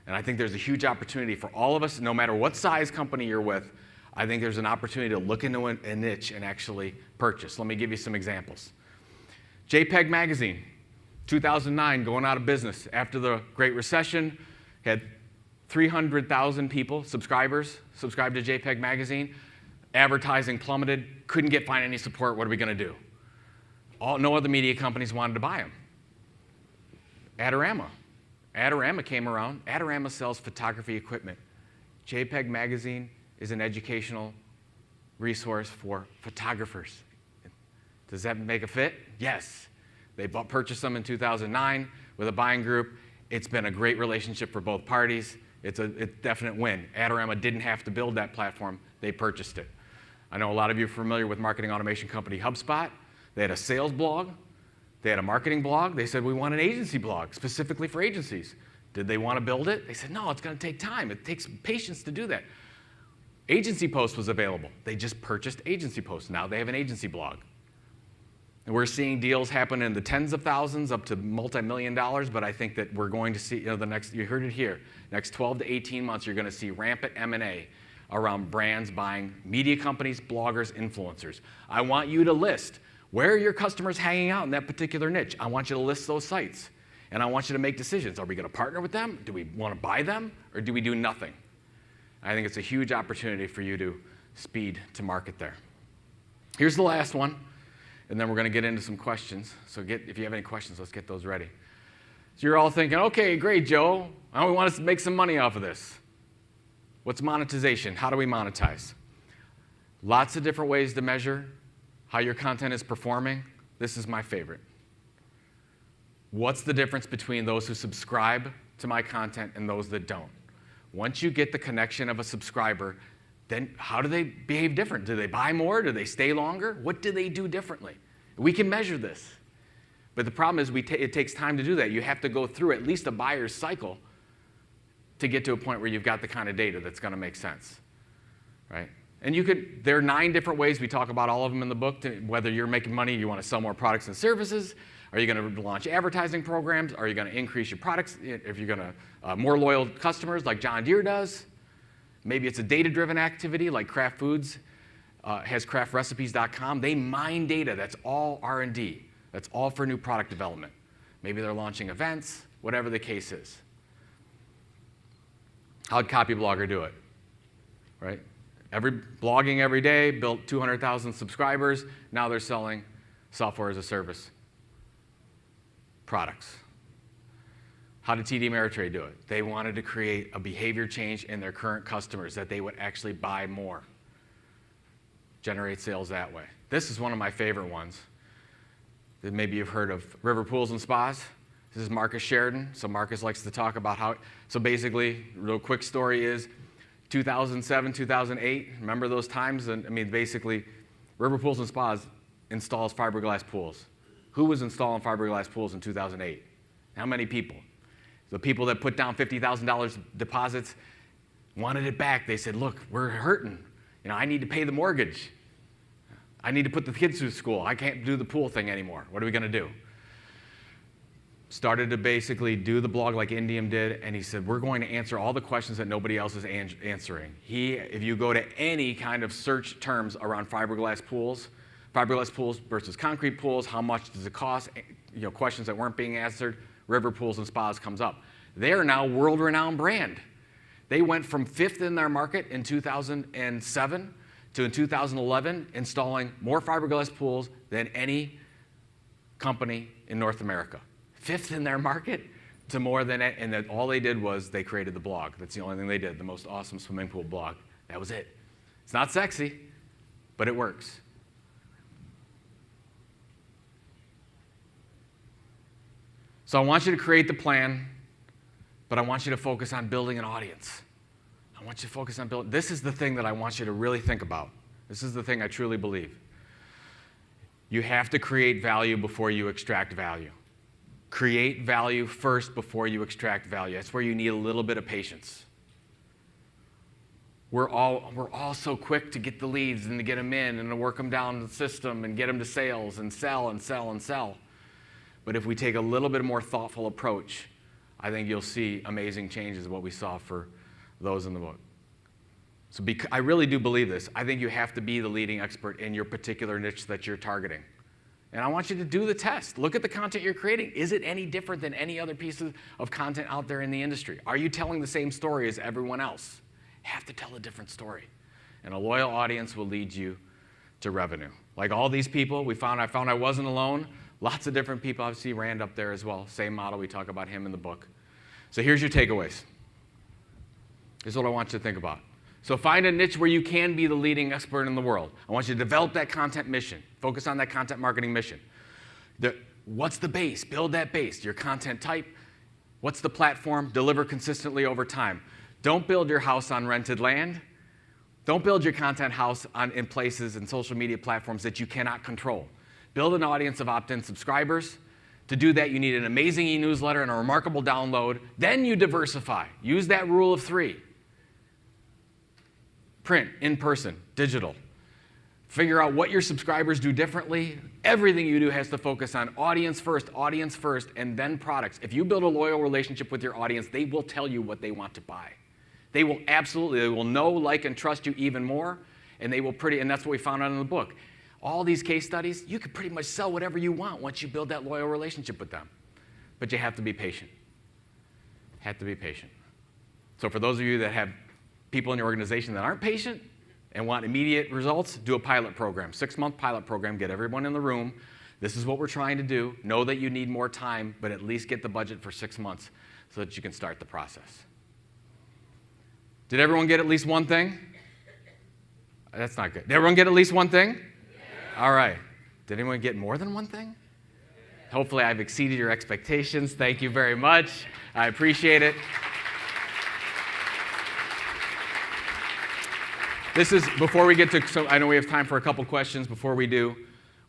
And I think there's a huge opportunity for all of us, no matter what size company you're with, I think there's an opportunity to look into a niche and actually purchase. Let me give you some examples. JPEG Magazine, 2009, going out of business. After the Great Recession, had 300,000 people, subscribers, subscribed to JPEG Magazine. Advertising plummeted, couldn't find any support. What are we going to do? No other media companies wanted to buy them. Adorama came around. Adorama sells photography equipment. JPEG Magazine is an educational resource for photographers. Does that make a fit? Yes. They purchased them in 2009 with a buying group. It's been a great relationship for both parties. It's a definite win. Adorama didn't have to build that platform. They purchased it. I know a lot of you are familiar with marketing automation company HubSpot. They had a sales blog. They had a marketing blog. They said, we want an agency blog specifically for agencies. Did they want to build it? They said, no, it's going to take time. It takes patience to do that. Agency Post was available. They just purchased Agency Post. Now they have an agency blog. And we're seeing deals happen in the tens of thousands up to multi-million dollars, but I think that we're going to see, you heard it here, next 12 to 18 months, you're going to see rampant M&A around brands buying media companies, bloggers, influencers. I want you to list where are your customers hanging out in that particular niche. I want you to list those sites, and I want you to make decisions. Are we going to partner with them? Do we want to buy them, or do we do nothing? I think it's a huge opportunity for you to speed to market there. Here's the last one, and then we're going to get into some questions. So if you have any questions, let's get those ready. So you're all thinking, okay, great, Joe. I only want to make some money off of this. What's monetization? How do we monetize? Lots of different ways to measure how your content is performing. This is my favorite. What's the difference between those who subscribe to my content and those that don't? Once you get the connection of a subscriber, then how do they behave different? Do they buy more? Do they stay longer? What do they do differently? We can measure this. But the problem is it takes time to do that. You have to go through at least a buyer's cycle to get to a point where you've got the kind of data that's going to make sense, right? And there are 9 different ways, we talk about all of them in the book, whether you're making money, you want to sell more products and services, are you going to launch advertising programs, are you going to increase your products, if you're going to, more loyal customers like John Deere does, maybe it's a data-driven activity like Kraft Foods has craftrecipes.com, they mine data, that's all R&D, that's all for new product development. Maybe they're launching events, whatever the case is. How'd Copyblogger do it, right? Blogging every day, built 200,000 subscribers. Now they're selling software as a service products. How did TD Ameritrade do it? They wanted to create a behavior change in their current customers that they would actually buy more. Generate sales that way. This is one of my favorite ones that maybe you've heard of, River Pools and Spas. This is Marcus Sheridan. So Marcus likes to talk about how, so basically, real quick story is 2007, 2008, remember those times? And I mean, basically, River Pools and Spas installs fiberglass pools. Who was installing fiberglass pools in 2008? How many people? The people that put down $50,000 deposits wanted it back. They said, look, we're hurting. I need to pay the mortgage. I need to put the kids through school. I can't do the pool thing anymore. What are we going to do? Started to basically do the blog like Indium did, and he said, we're going to answer all the questions that nobody else is answering. If you go to any kind of search terms around fiberglass pools versus concrete pools, how much does it cost, questions that weren't being answered, River Pools and Spas comes up. They are now a world-renowned brand. They went from 5th in their market in 2007 to in 2011 installing more fiberglass pools than any company in North America. 5th in their market to more than, and that all they did was they created the blog. That's the only thing they did, the most awesome swimming pool blog. That was it. It's not sexy, but it works. So I want you to create the plan, but I want you to focus on building an audience. I want you to focus on building. This is the thing that I want you to really think about. This is the thing I truly believe. You have to create value before you extract value. Create value first before you extract value. That's where you need a little bit of patience. We're all so quick to get the leads and to get them in and to work them down the system and get them to sales and sell and sell and sell. But if we take a little bit more thoughtful approach, I think you'll see amazing changes, what we saw for those in the book. So I really do believe this. I think you have to be the leading expert in your particular niche that you're targeting. And I want you to do the test. Look at the content you're creating. Is it any different than any other piece of content out there in the industry? Are you telling the same story as everyone else? You have to tell a different story. And a loyal audience will lead you to revenue. Like all these people, I found I wasn't alone. Lots of different people. Obviously, Rand up there as well. Same model. We talk about him in the book. So here's your takeaways. Here's what I want you to think about. So find a niche where you can be the leading expert in the world. I want you to develop that content mission. Focus on that content marketing mission. What's the base? Build that base. Your content type. What's the platform? Deliver consistently over time. Don't build your house on rented land. Don't build your content house in places and social media platforms that you cannot control. Build an audience of opt-in subscribers. To do that, you need an amazing e-newsletter and a remarkable download. Then you diversify. Use that rule of 3. Print, in-person, digital. Figure out what your subscribers do differently. Everything you do has to focus on audience first, and then products. If you build a loyal relationship with your audience, they will tell you what they want to buy. They will know, like, and trust you even more, and and that's what we found out in the book. All these case studies, you could pretty much sell whatever you want once you build that loyal relationship with them. But you have to be patient. Have to be patient. So for those of you that have people in your organization that aren't patient and want immediate results, do a pilot program, 6-month pilot program, get everyone in the room. This is what we're trying to do. Know that you need more time, but at least get the budget for 6 months so that you can start the process. Did everyone get at least one thing? That's not good. Did everyone get at least one thing? All right. Did anyone get more than one thing? Hopefully I've exceeded your expectations. Thank you very much. I appreciate it. This is, before we get to, so I know we have time for a couple questions. Before we do,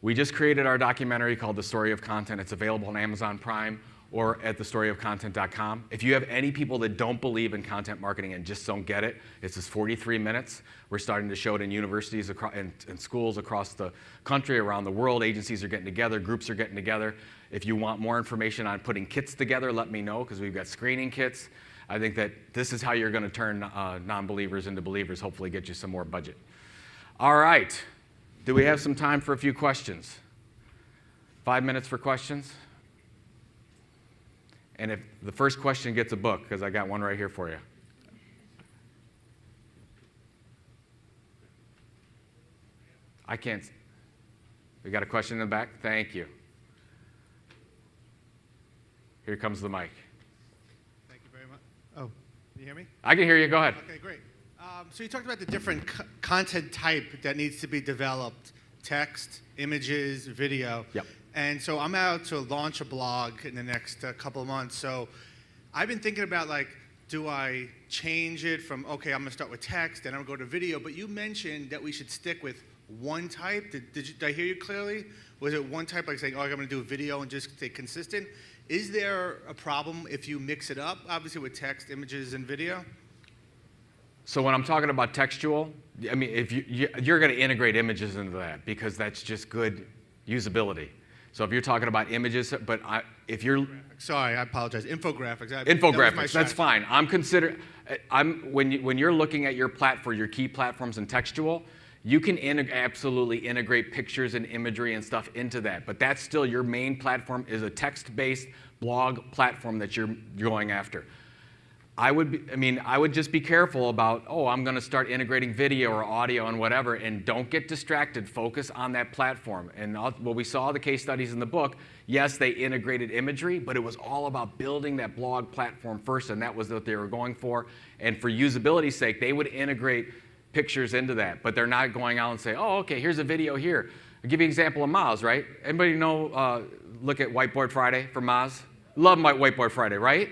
we just created our documentary called The Story of Content. It's available on Amazon Prime or at thestoryofcontent.com. If you have any people that don't believe in content marketing and just don't get it, it's just 43 minutes. We're starting to show it in universities and schools across the country, around the world. Agencies are getting together, groups are getting together. If you want more information on putting kits together, let me know, because we've got screening kits. I think that this is how you're going to turn non-believers into believers, hopefully get you some more budget. All right. Do we have some time for a few questions? 5 minutes for questions? And if the first question gets a book, because I got one right here for you. I can't. We got a question in the back? Thank you. Here comes the mic. Oh, can you hear me? I can hear you. Go ahead. Okay, great. So you talked about the different content type that needs to be developed: text, images, video. Yep. And so I'm out to launch a blog in the next couple of months. So I've been thinking about, like, do I change it from, okay, I'm going to start with text, then I'm going to go to video. But you mentioned that we should stick with one type. Did I hear you clearly? Was it one type, like saying, oh, I'm going to do a video and just stay consistent? Is there a problem if you mix it up, obviously, with text, images, and video? So when I'm talking about textual, I mean, if you're going to integrate images into that because that's just good usability. So if you're talking about images, but if you're... Sorry, I apologize. Infographics. Infographics, that's fine. When you're looking at your platform, your key platforms and textual, you can absolutely integrate pictures and imagery and stuff into that. But that's still your main platform is a text-based blog platform that you're going after. I would just be careful about, I'm going to start integrating video or audio and whatever, and don't get distracted. Focus on that platform. And what we saw the case studies in the book, yes, they integrated imagery, but it was all about building that blog platform first, and that was what they were going for. And for usability's sake, they would integrate pictures into that, but they're not going out and say, okay, here's a video here. I'll give you an example of Maz, right? Anybody know, look at Whiteboard Friday for Maz? Love my Whiteboard Friday, right?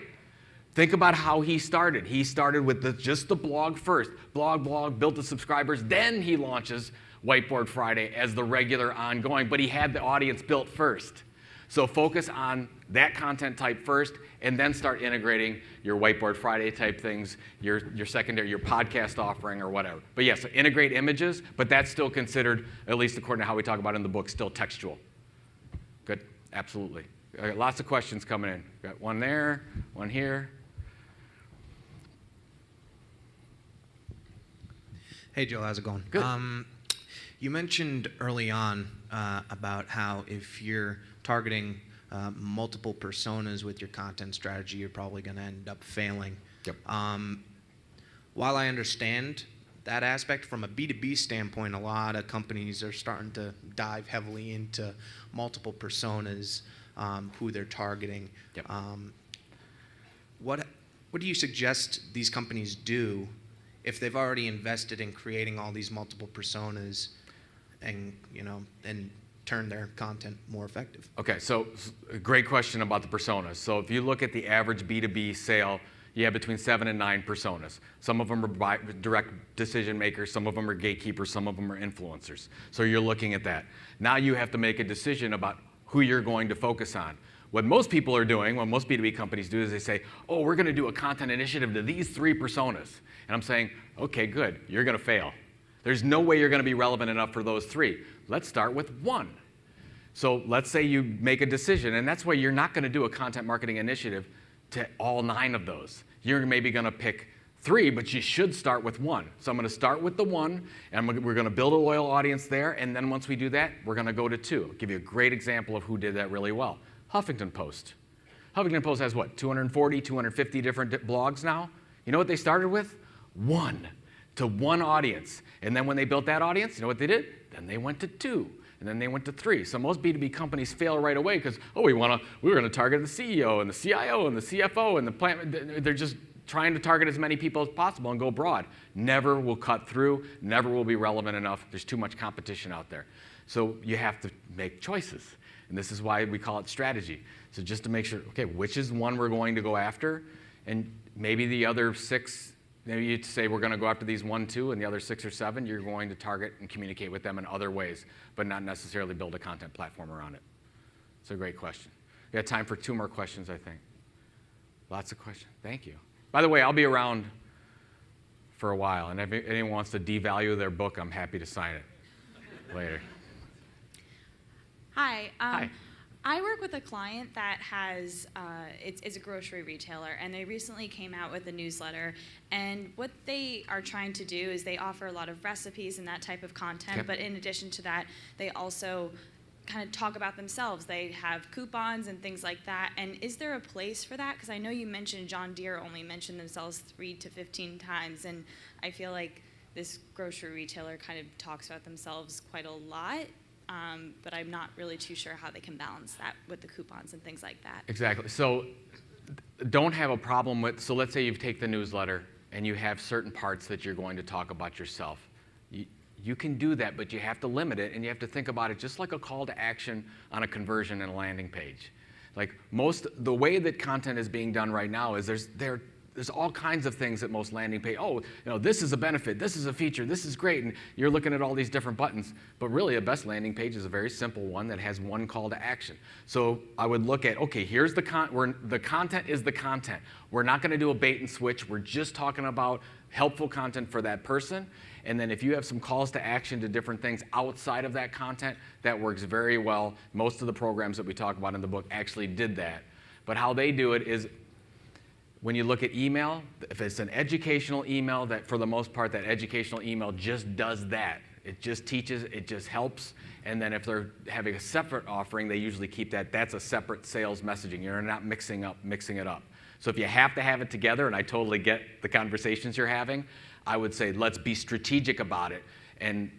Think about how he started. He started with just the blog first. Blog, built the subscribers. Then he launches Whiteboard Friday as the regular ongoing, but he had the audience built first. So focus on that content type first, and then start integrating your Whiteboard Friday type things, your secondary, your podcast offering or whatever. But yes, integrate images, but that's still considered, at least according to how we talk about it in the book, still textual. Good, absolutely. Lots of questions coming in. Got one there, one here. Hey, Joe, how's it going? Good. You mentioned early on about how if you're targeting multiple personas with your content strategy, you're probably going to end up failing. Yep. While I understand that aspect, from a B2B standpoint, a lot of companies are starting to dive heavily into multiple personas, who they're targeting. Yep. What do you suggest these companies do if they've already invested in creating all these multiple personas and turn their content more effective? Okay, so a great question about the personas. So if you look at the average B2B sale, you have between 7 and 9 personas. Some of them are direct decision makers, some of them are gatekeepers, some of them are influencers. So you're looking at that. Now you have to make a decision about who you're going to focus on. What most people are doing, what most B2B companies do, is they say, we're going to do a content initiative to these 3 personas. And I'm saying, okay, good, you're going to fail. There's no way you're going to be relevant enough for those 3. Let's start with 1. So let's say you make a decision, and that's why you're not going to do a content marketing initiative to all 9 of those. You're maybe going to pick 3, but you should start with 1. So I'm going to start with the 1, and we're going to build a loyal audience there, and then once we do that, we're going to go to 2. I'll give you a great example of who did that really well. Huffington Post. Huffington Post has what, 240, 250 different blogs now? You know what they started with? 1 to 1 audience. And then when they built that audience, you know what they did? Then they went to 2, and then they went to 3. So most B2B companies fail right away because, we're going to target the CEO and the CIO and the CFO and the plant. They're just trying to target as many people as possible and go broad. Never will cut through, never will be relevant enough. There's too much competition out there. So you have to make choices. And this is why we call it strategy. So just to make sure, okay, which is one we're going to go after? And maybe the other 6, maybe you say we're going to go after these 1, 2, and the other 6 or 7, you're going to target and communicate with them in other ways, but not necessarily build a content platform around it. It's a great question. We got time for 2 more questions, I think. Lots of questions. Thank you. By the way, I'll be around for a while, and if anyone wants to devalue their book, I'm happy to sign it later. Hi. Hi. I work with a client that has, it's a grocery retailer, and they recently came out with a newsletter. And what they are trying to do is they offer a lot of recipes and that type of content, Okay. but in addition to that, they also kind of talk about themselves. They have coupons and things like that. And is there a place for that? Because I know you mentioned John Deere only mentioned themselves 3 to 15 times, and I feel like this grocery retailer kind of talks about themselves quite a lot. But I'm not really too sure how they can balance that with the coupons and things like that. Exactly. So don't have a problem with, so let's say you take the newsletter and you have certain parts that you're going to talk about yourself. You can do that, but you have to limit it, and you have to think about it just like a call to action on a conversion and a landing page. Like the way that content is being done right now is there's all kinds of things at most landing page. Oh, this is a benefit, this is a feature, this is great, and you're looking at all these different buttons. But really, a best landing page is a very simple one that has one call to action. So I would look at, okay, here's the content is the content. We're not going to do a bait and switch. We're just talking about helpful content for that person. And then if you have some calls to action to different things outside of that content, that works very well. Most of the programs that we talk about in the book actually did that. But how they do it is, when you look at email, if it's an educational email, that for the most part, that educational email just does that. It just teaches, it just helps. And then if they're having a separate offering, they usually keep that. That's a separate sales messaging. You're not mixing it up. So if you have to have it together, and I totally get the conversations you're having, I would say let's be strategic about it. And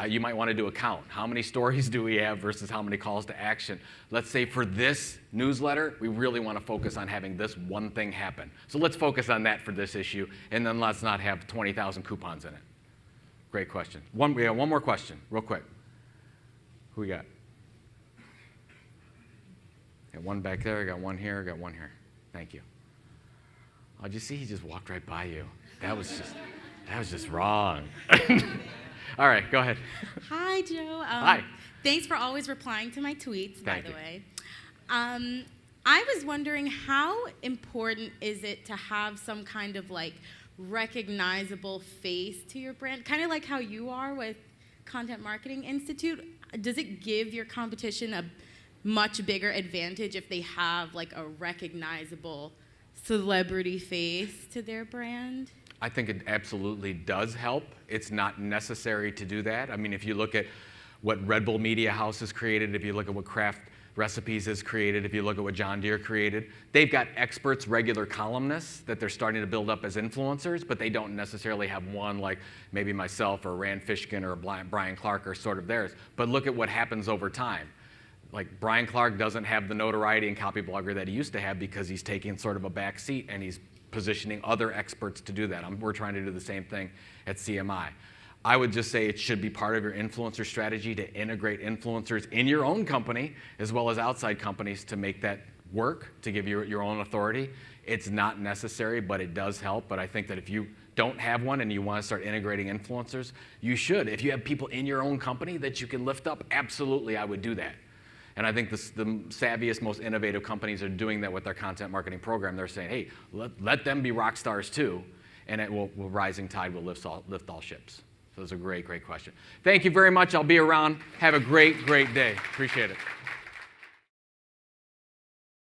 you might want to do a count. How many stories do we have versus how many calls to action? Let's say for this newsletter, we really want to focus on having this one thing happen. So let's focus on that for this issue, and then let's not have 20,000 coupons in it. Great question. We have one more question, real quick. Who we got? Got one back there, got one here, got one here. Thank you. Oh, did you see he just walked right by you? That was just wrong. All right, go ahead. Hi, Joe. Hi. Thanks for always replying to my tweets, by Thank the you. way. I was wondering, how important is it to have some kind of like recognizable face to your brand? Kind of like how you are with Content Marketing Institute. Does it give your competition a much bigger advantage if they have like a recognizable celebrity face to their brand? I think it absolutely does help. It's not necessary to do that. I mean, if you look at what Red Bull Media House has created, if you look at what Kraft Recipes has created, if you look at what John Deere created, they've got experts, regular columnists that they're starting to build up as influencers, but they don't necessarily have one like maybe myself or Rand Fishkin or Brian Clark are sort of theirs. But look at what happens over time. Like Brian Clark doesn't have the notoriety and copy blogger that he used to have because he's taking sort of a back seat and he's positioning other experts to do that. We're trying to do the same thing at CMI. I would just say it should be part of your influencer strategy to integrate influencers in your own company as well as outside companies to make that work, to give you your own authority. It's not necessary, but it does help. But I think that if you don't have one and you want to start integrating influencers, you should. If you have people in your own company that you can lift up, absolutely, I would do that. And I think the savviest, most innovative companies are doing that with their content marketing program. They're saying, hey, let them be rock stars too, and it will rising tide will lift all ships. So it's a great, great question. Thank you very much. I'll be around. Have a great, great day. Appreciate it.